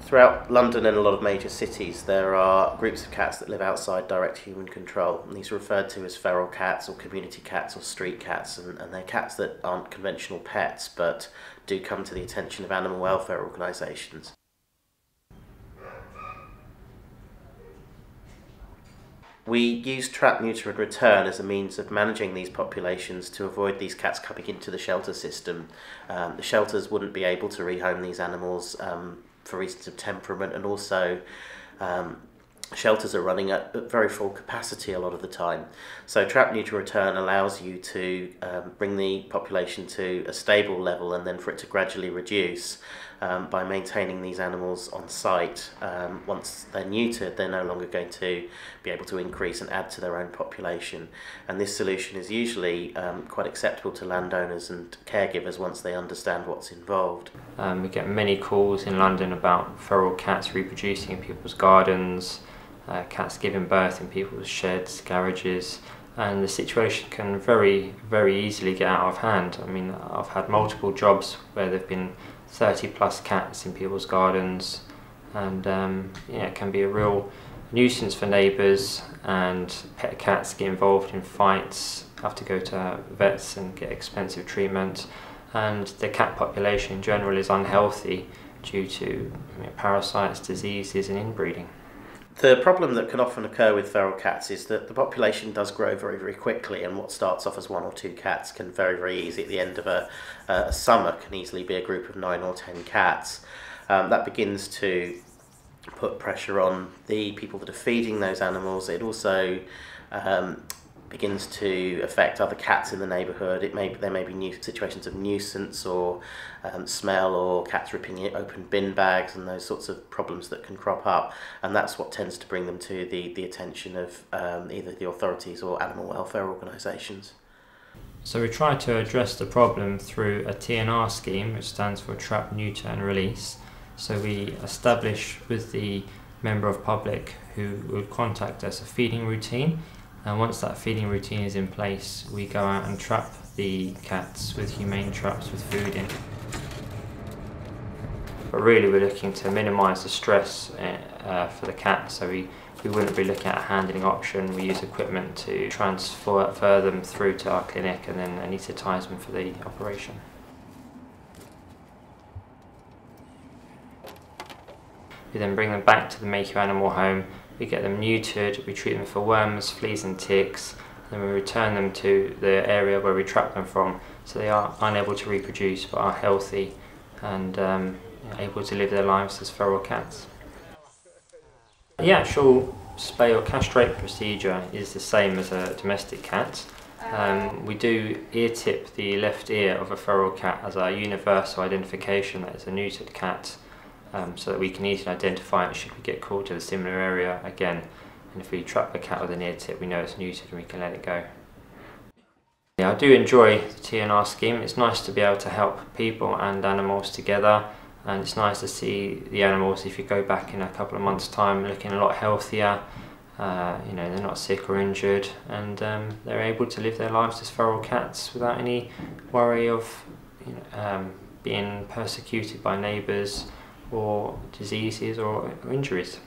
Throughout London and a lot of major cities, there are groups of cats that live outside direct human control, and these are referred to as feral cats or community cats or street cats, and they're cats that aren't conventional pets but do come to the attention of animal welfare organisations. We use trap-neuter-return as a means of managing these populations to avoid these cats coming into the shelter system. The shelters wouldn't be able to rehome these animals for reasons of temperament, and also shelters are running at very full capacity a lot of the time. So trap-neuter-return allows you to bring the population to a stable level and then for it to gradually reduce by maintaining these animals on site. Once they're neutered, they're no longer going to be able to increase and add to their own population. And this solution is usually quite acceptable to landowners and caregivers once they understand what's involved. We get many calls in London about feral cats reproducing in people's gardens, cats giving birth in people's sheds, garages, and the situation can very easily get out of hand. I mean, I've had multiple jobs where there have been 30 plus cats in people's gardens, and it can be a real nuisance for neighbours, and pet cats get involved in fights, have to go to vets and get expensive treatment, and the cat population in general is unhealthy due to parasites, diseases and inbreeding. The problem that can often occur with feral cats is that the population does grow very quickly, and what starts off as 1 or 2 cats can very easily, at the end of a summer, can easily be a group of 9 or 10 cats. That begins to put pressure on the people that are feeding those animals. It also begins to affect other cats in the neighbourhood. There may be situations of nuisance or smell, or cats ripping open bin bags and those sorts of problems that can crop up, and that's what tends to bring them to the attention of either the authorities or animal welfare organisations. So we try to address the problem through a TNR scheme, which stands for Trap, Neuter and Release. So we establish with the member of public who would contact us a feeding routine, and once that feeding routine is in place, we go out and trap the cats with humane traps with food in. But really we're looking to minimise the stress for the cat, so we wouldn't be looking at a handling option. We use equipment to transfer them through to our clinic and then anaesthetise them for the operation. We then bring them back to the Make-You Animal home. We get them neutered, we treat them for worms, fleas and ticks, and we return them to the area where we trapped them from, so they are unable to reproduce but are healthy and able to live their lives as feral cats. The actual spay or castrate procedure is the same as a domestic cat. We do ear tip the left ear of a feral cat as our universal identification that it's a neutered cat, so that we can easily identify it should we get called to the similar area again. And if we trap a cat with an ear tip, we know it's neutered and we can let it go. Yeah, I do enjoy the TNR scheme. It's nice to be able to help people and animals together, and it's nice to see the animals, if you go back in a couple of months' time, looking a lot healthier. They're not sick or injured, and they're able to live their lives as feral cats without any worry of being persecuted by neighbours or diseases or injuries.